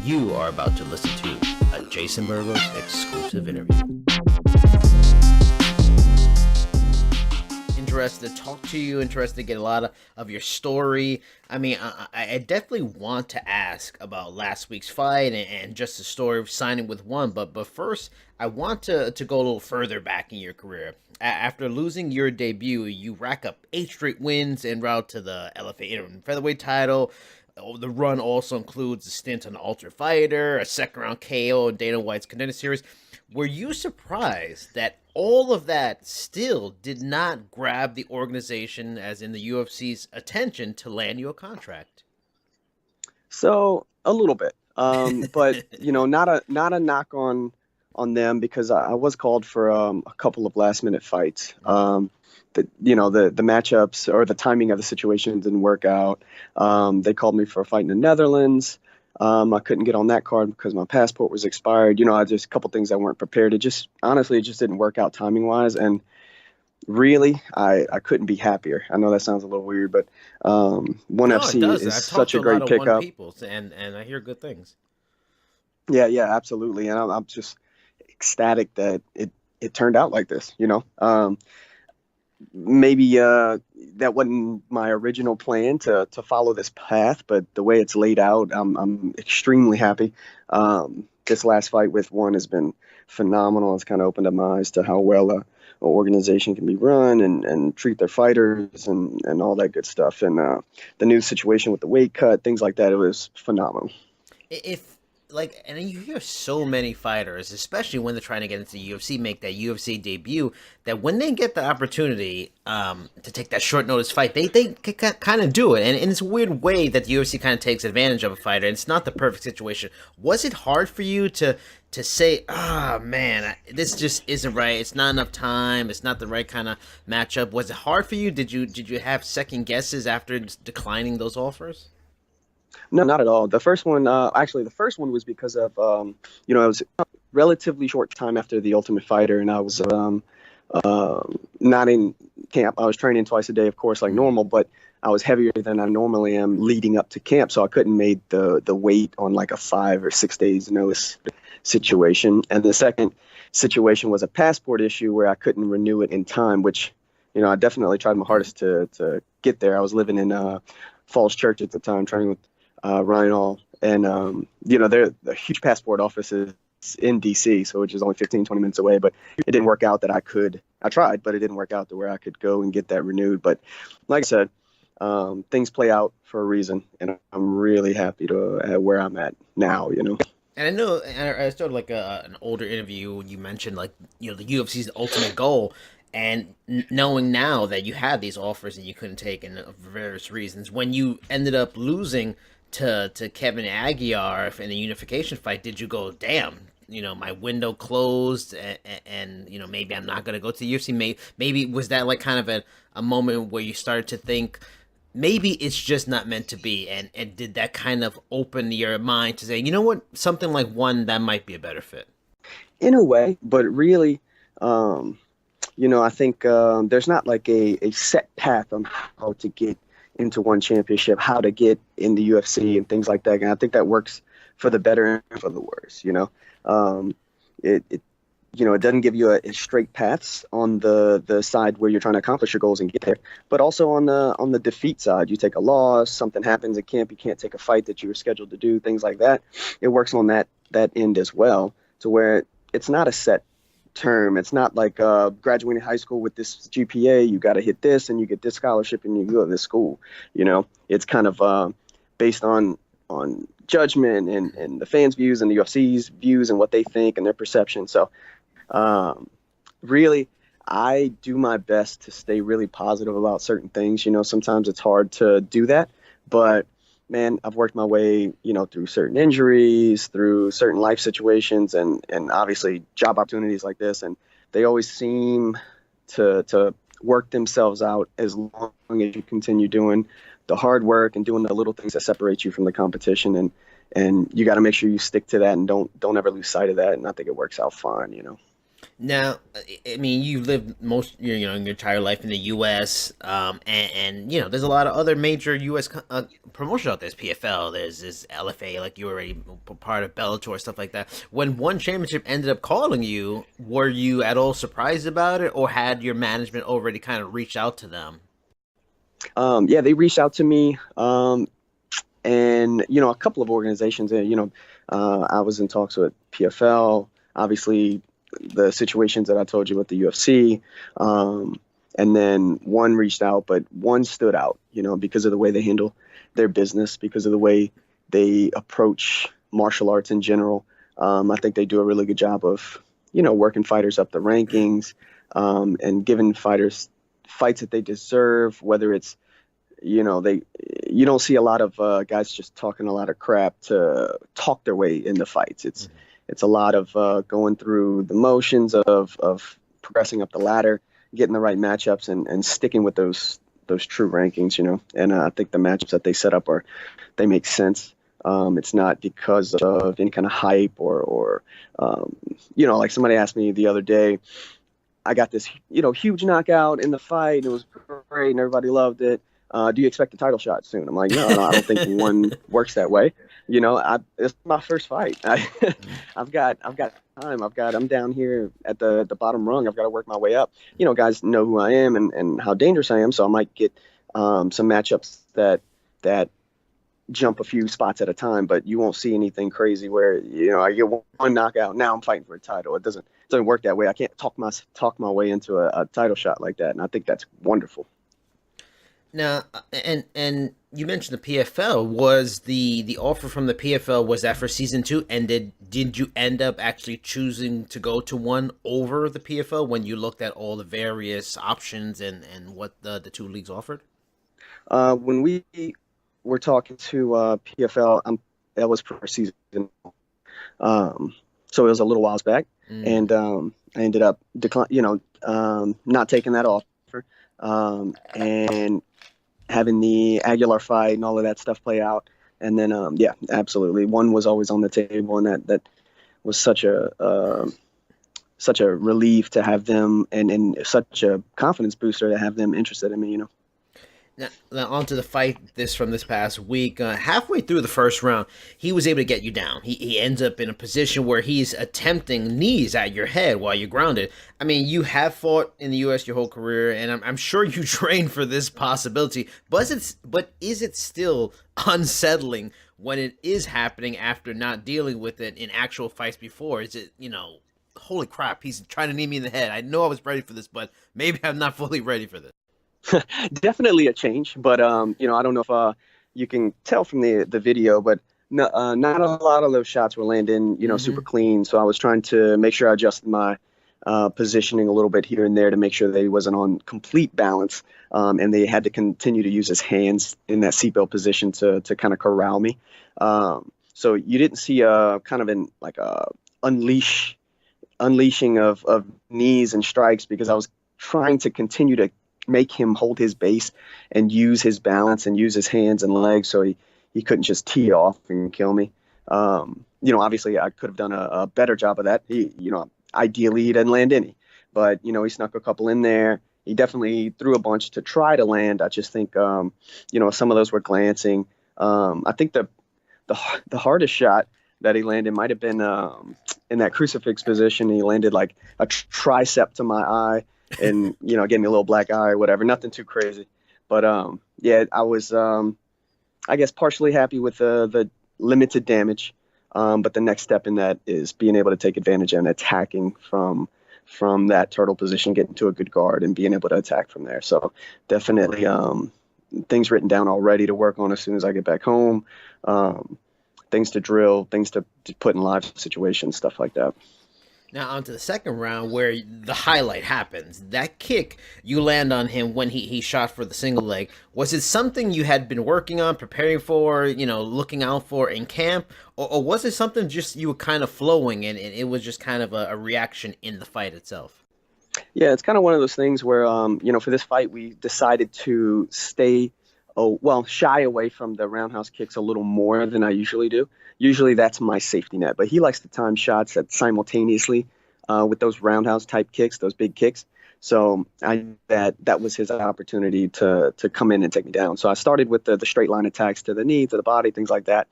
You are about to listen to a Jason Burgos exclusive interview. Interested to talk to you, interested to get a lot of your story. I mean, I definitely want to ask about last week's fight and just the story of signing with one. But first, I want to go a little further back in your career. After losing your debut, you rack up 8 straight wins en route to the LFA interim featherweight title. The run also includes a stint on Ultimate Fighter, a second-round KO in Dana White's Contender Series. Were you surprised that all of that still did not grab the organization, as in the UFC's attention, to land you a contract? So a little bit, but not a knock on them, because I was called for a couple of last-minute fights. The matchups or the timing of the situation didn't work out. They called me for a fight in the Netherlands. I couldn't get on that card because my passport was expired. I just a couple things I weren't prepared. It just didn't work out timing wise. And really, I couldn't be happier. I know that sounds a little weird, but ONE FC is such a great pickup. And I hear good things. Yeah, absolutely. And I'm just ecstatic that it turned out like this. Maybe that wasn't my original plan to follow this path, but the way it's laid out, I'm extremely happy. This last fight with ONE has been phenomenal. It's kind of opened up my eyes to how well an organization can be run and treat their fighters and all that good stuff. And the new situation with the weight cut, things like that, it was phenomenal. And you hear so many fighters, especially when they're trying to get into the UFC, make that UFC debut, that when they get the opportunity to take that short notice fight, they kind of do it. And it's a weird way that the UFC kind of takes advantage of a fighter. And it's not the perfect situation. Was it hard for you to say, man, this just isn't right. It's not enough time. It's not the right kind of matchup. Was it hard for you? Did you have second guesses after declining those offers? No, not at all. The first one was because of, it was a relatively short time after the Ultimate Fighter, and I was not in camp. I was training twice a day, of course, like normal, but I was heavier than I normally am leading up to camp, so I couldn't make the weight on like a 5 or 6 days notice situation. And the second situation was a passport issue where I couldn't renew it in time, which, I definitely tried my hardest to get there. I was living in Falls Church at the time, training with Ryan Hall, and they're the huge passport offices in DC, so which is only 15-20 minutes away. But it didn't work out that I tried, but it didn't work out to where I could go and get that renewed. But like I said, things play out for a reason, and I'm really happy to where I'm at now. And I know, I started like an older interview. You mentioned the UFC's ultimate goal. And knowing now that you had these offers that you couldn't take, and for various reasons, when you ended up losing to Kevin Aguiar in the unification fight, did you go, damn, my window closed, and maybe I'm not going to go to the UFC? Maybe was that like kind of a moment where you started to think maybe it's just not meant to be, and did that kind of open your mind to say, you know what, something like ONE, that might be a better fit? In a way, but really, I think there's not like a set path on how to get into ONE championship, how to get in the UFC and things like that. And I think that works for the better and for the worse. It doesn't give you a straight paths on the side where you're trying to accomplish your goals and get there, but also on the defeat side. You take a loss, something happens at camp, you can't take a fight that you were scheduled to do, things like that. It works on that end as well, to where it's not a set term. It's not like graduating high school with this GPA, you got to hit this and you get this scholarship and you go to this school. It's kind of based on judgment and the fans' views and the UFC's views and what they think and their perception. So really, I do my best to stay really positive about certain things. Sometimes it's hard to do that, but man, I've worked my way, through certain injuries, through certain life situations, and obviously job opportunities like this. And they always seem to work themselves out as long as you continue doing the hard work and doing the little things that separate you from the competition. And you got to make sure you stick to that and don't ever lose sight of that. And I think it works out fine. Now, I mean, you lived most, your entire life in the U.S. And there's a lot of other major U.S. Promotions out there. There's PFL, there's this LFA, like you were already part of Bellator, stuff like that. When one championship ended up calling you, were you at all surprised about it, or had your management already kind of reached out to them? Yeah, they reached out to me, and a couple of organizations. I was in talks with PFL, obviously the situations that I told you with the UFC, and then one reached out, but one stood out, because of the way they handle their business, because of the way they approach martial arts in general. I think they do a really good job of, working fighters up the rankings, and giving fighters fights that they deserve, whether it's they you don't see a lot of guys just talking a lot of crap to talk their way into fights. It's a lot of going through the motions of progressing up the ladder, getting the right matchups, and sticking with those true rankings. And I think the matchups that they set up they make sense. It's not because of any kind of hype or like somebody asked me the other day. I got this huge knockout in the fight. It was great and everybody loved it. Do you expect a title shot soon? I'm like, no, I don't think one works that way. It's my first fight. I've got time. I'm down here at the bottom rung. I've got to work my way up. Guys know who I am and how dangerous I am. So I might get some matchups that jump a few spots at a time, but you won't see anything crazy where I get one knockout. Now I'm fighting for a title. It doesn't work that way. I can't talk my way into a title shot like that, and I think that's wonderful. Now, and you mentioned the PFL. Was the offer from the PFL, was that for season two? And did you end up actually choosing to go to one over the PFL when you looked at all the various options and what the two leagues offered? When we were talking to PFL, that was for season, so it was a little whiles back, and I ended up not taking that offer, and having the Aguilar fight and all of that stuff play out. And then, yeah, absolutely. One was always on the table, and that was such a relief to have them, and such a confidence booster to have them interested in me, Now on to the fight from this past week. Halfway through the first round, he was able to get you down. He ends up in a position where he's attempting knees at your head while you're grounded. I mean, you have fought in the U.S. your whole career, and I'm sure you trained for this possibility. But is it still unsettling when it is happening after not dealing with it in actual fights before? Is it, holy crap, he's trying to knee me in the head. I know I was ready for this, but maybe I'm not fully ready for this. Definitely a change, but I don't know if you can tell from the video, but no, not a lot of those shots were landing, super clean. So I was trying to make sure I adjusted my positioning a little bit here and there to make sure that he wasn't on complete balance, and they had to continue to use his hands in that seatbelt position to kind of corral me. So you didn't see kind of in like a unleashing of knees and strikes, because I was trying to continue to make him hold his base and use his balance and use his hands and legs, so he couldn't just tee off and kill me. Obviously I could have done a better job of that. Ideally he didn't land any, but he snuck a couple in there. He definitely threw a bunch to try to land. I just think some of those were glancing. I think the hardest shot that he landed might have been in that crucifix position. He landed like a tricep to my eye, and gave me a little black eye or whatever. Nothing too crazy, but yeah, I was I guess partially happy with the limited damage, but the next step in that is being able to take advantage and attacking from that turtle position, getting to a good guard and being able to attack from there. So definitely things written down already to work on as soon as I get back home, things to drill, things to put in live situations, stuff like that. Now on to the second round, where the highlight happens. That kick you land on him when he shot for the single leg. Was it something you had been working on, preparing for, looking out for in camp? Or was it something just you were kind of flowing and it was just kind of a reaction in the fight itself? Yeah, it's kind of one of those things where, for this fight, we decided to shy away from the roundhouse kicks a little more than I usually do. Usually that's my safety net, but he likes to time shots that simultaneously with those roundhouse type kicks, those big kicks. So that was his opportunity to come in and take me down. So I started with the straight line attacks to the knee, to the body, things like that.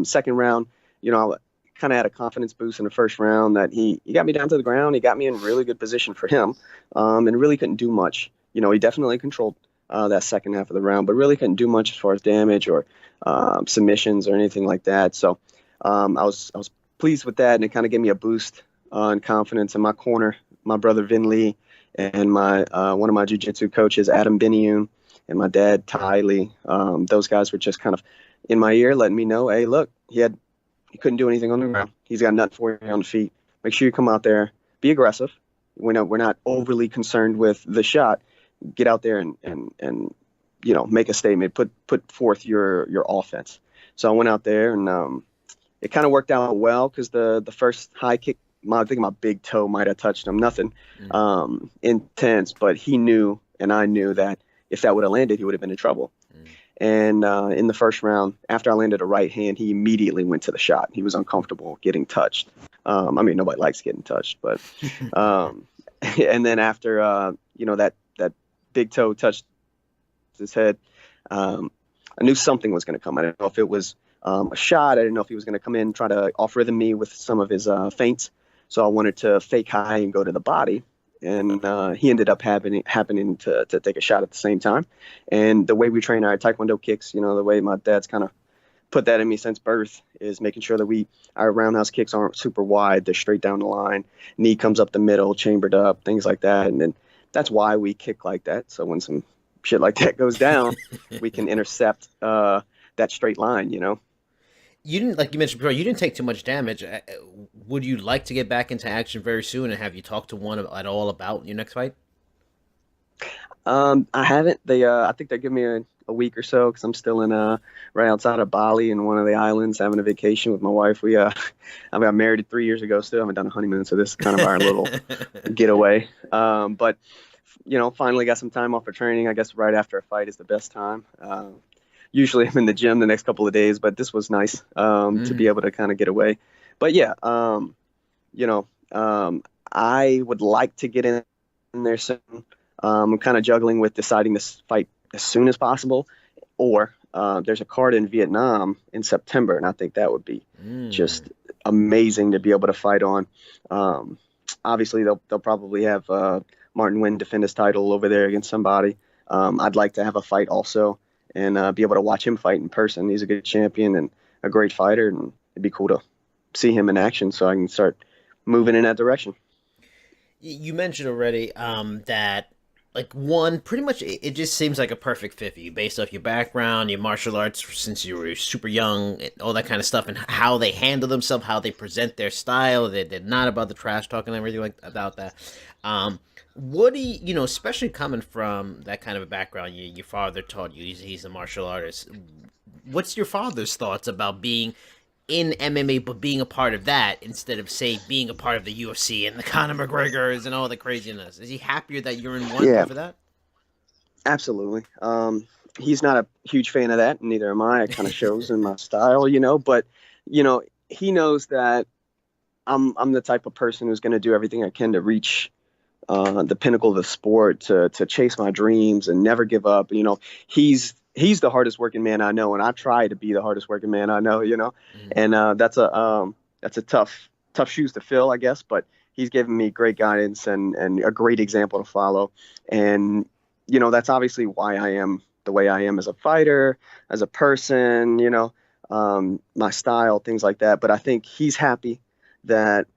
Second round, I kind of had a confidence boost in the first round that he got me down to the ground. He got me in really good position for him, and really couldn't do much. He definitely controlled that second half of the round, but really couldn't do much as far as damage or submissions or anything like that. So I was pleased with that, and it kind of gave me a boost in confidence. In my corner, my brother Vin Lee and my one of my jiu-jitsu coaches, Adam Binion, and my dad, Ty Lee. Those guys were just kind of in my ear, letting me know, hey, look, he couldn't do anything on the ground. He's got nothing for you on the feet. Make sure you come out there, be aggressive. We're not overly concerned with the shot. Get out there and make a statement, put forth your offense. So I went out there, and it kind of worked out well because the first high kick, I think my big toe might have touched him. Nothing intense, but he knew and I knew that if that would have landed, he would have been in trouble. And in the first round, after I landed a right hand, he immediately went to the shot. He was uncomfortable getting touched. Nobody likes getting touched, but and then after that big toe touched his head, I knew something was going to come. I didn't know if it was a shot. I didn't know if he was going to come in and try to off-rhythm me with some of his feints. So I wanted to fake high and go to the body. And he ended up happening to take a shot at the same time. And the way we train our Taekwondo kicks, the way my dad's kind of put that in me since birth, is making sure that our roundhouse kicks aren't super wide. They're straight down the line. Knee comes up the middle, chambered up, things like that. And then that's why we kick like that. So when some shit like that goes down, we can intercept that straight line, You didn't, like you mentioned before, you didn't take too much damage. Would you like to get back into action very soon? And have you talked to one at all about your next fight? I haven't. I think they give me a week or so because I'm still in right outside of Bali in one of the islands having a vacation with my wife. I got married 3 years ago. Still haven't done a honeymoon, so this is kind of our little getaway. But finally got some time off for training. I guess right after a fight is the best time. Usually I'm in the gym the next couple of days, but this was nice to be able to kind of get away. But yeah, I would like to get in there soon. I'm kind of juggling with deciding this fight as soon as possible, or there's a card in Vietnam in September, and I think that would be just amazing to be able to fight on. Obviously, they'll probably have Martin Nguyen defend his title over there against somebody. I'd like to have a fight also and be able to watch him fight in person. He's a good champion and a great fighter, and it'd be cool to see him in action so I can start moving in that direction. You mentioned already that, like, one, pretty much it just seems like a perfect fit for you based off your background, your martial arts since you were super young, all that kind of stuff, and how they handle themselves, how they present their style. They're not about the trash talking and everything about that. What do you, especially coming from that kind of a background, your father taught you, he's a martial artist. What's your father's thoughts about being in MMA, but being a part of that instead of, say, being a part of the UFC and the Conor McGregors and all the craziness? Is he happier that you're in one for that? Absolutely. He's not a huge fan of that, and neither am I. It kind of shows in my style, but, he knows that I'm the type of person who's going to do everything I can to reach the pinnacle of the sport, to chase my dreams and never give up. He's the hardest working man I know, and I try to be the hardest working man I know, and that's a tough shoes to fill, I guess, but he's given me great guidance and a great example to follow. And, that's obviously why I am the way I am as a fighter, as a person, my style, things like that. But I think he's happy that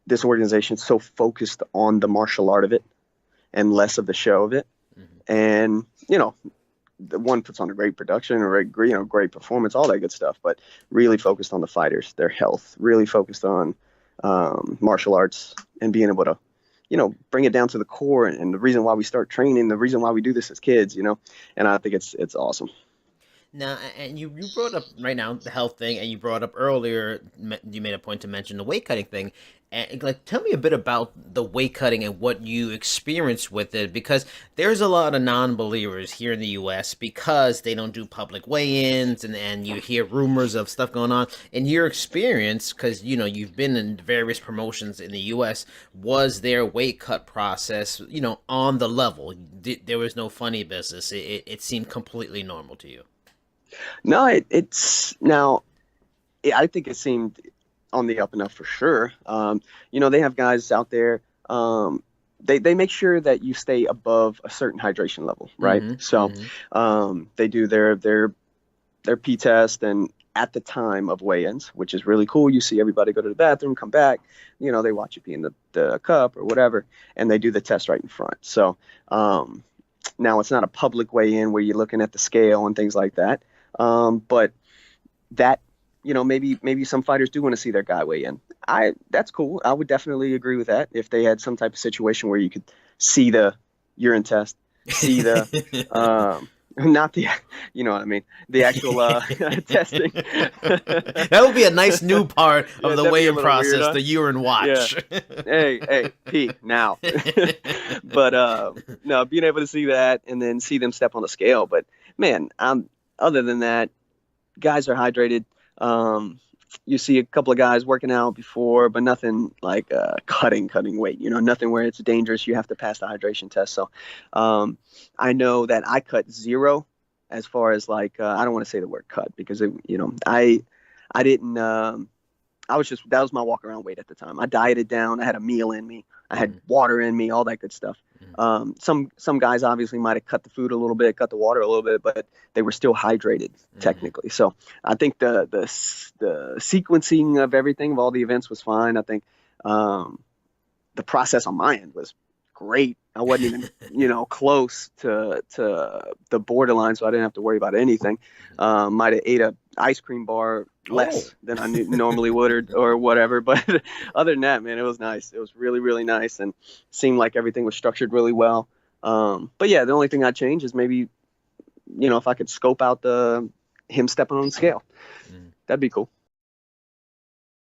this organization so focused on the martial art of it and less of the show of it. And, the one puts on a great production, or great performance, all that good stuff, but really focused on the fighters, their health, really focused on martial arts and being able to, bring it down to the core and the reason why we start training, the reason why we do this as kids, and I think it's awesome. Now, and you brought up right now the health thing, and you brought up earlier, you made a point to mention the weight cutting thing. And like, tell me a bit about the weight cutting and what you experienced with it, because there's a lot of non-believers here in the U.S. because they don't do public weigh-ins, and you hear rumors of stuff going on. In your experience, because you've been in various promotions in the U.S., was their weight cut process, on the level? There was no funny business. It seemed completely normal to you. No, it's now. I think it seemed on the up and up for sure. They have guys out there. They make sure that you stay above a certain hydration level, right? So they do their P test, and at the time of weigh-ins, which is really cool. You see everybody go to the bathroom, come back. They watch you pee in the cup or whatever, and they do the test right in front. So now it's not a public weigh-in where you're looking at the scale and things like that. But that, maybe some fighters do want to see their guy weigh in. That's cool. I would definitely agree with that. If they had some type of situation where you could see the urine test, see the, not the, you know what I mean? The actual, testing. That would be a nice new part of the weigh-in process, weird, huh? The urine watch. Yeah. Hey, pee now. But, no, being able to see that and then see them step on the scale. But man, other than that, guys are hydrated. You see a couple of guys working out before, but nothing like cutting weight. Nothing where it's dangerous. You have to pass the hydration test. So I know that I cut zero as far as like I don't want to say the word cut because I didn't. That was my walk around weight at the time. I dieted down. I had a meal in me. I had water in me, all that good stuff. Some guys obviously might have cut the food a little bit, cut the water a little bit, but they were still hydrated technically. So I think the sequencing of everything, of all the events was fine. I think the process on my end was great. I wasn't even, close to the borderline, so I didn't have to worry about anything. Might have ate a ice cream bar less than I normally would or whatever. But other than that, man, it was nice. It was really, really nice and seemed like everything was structured really well. But yeah, the only thing I'd change is maybe, if I could scope out him stepping on the scale. That'd be cool.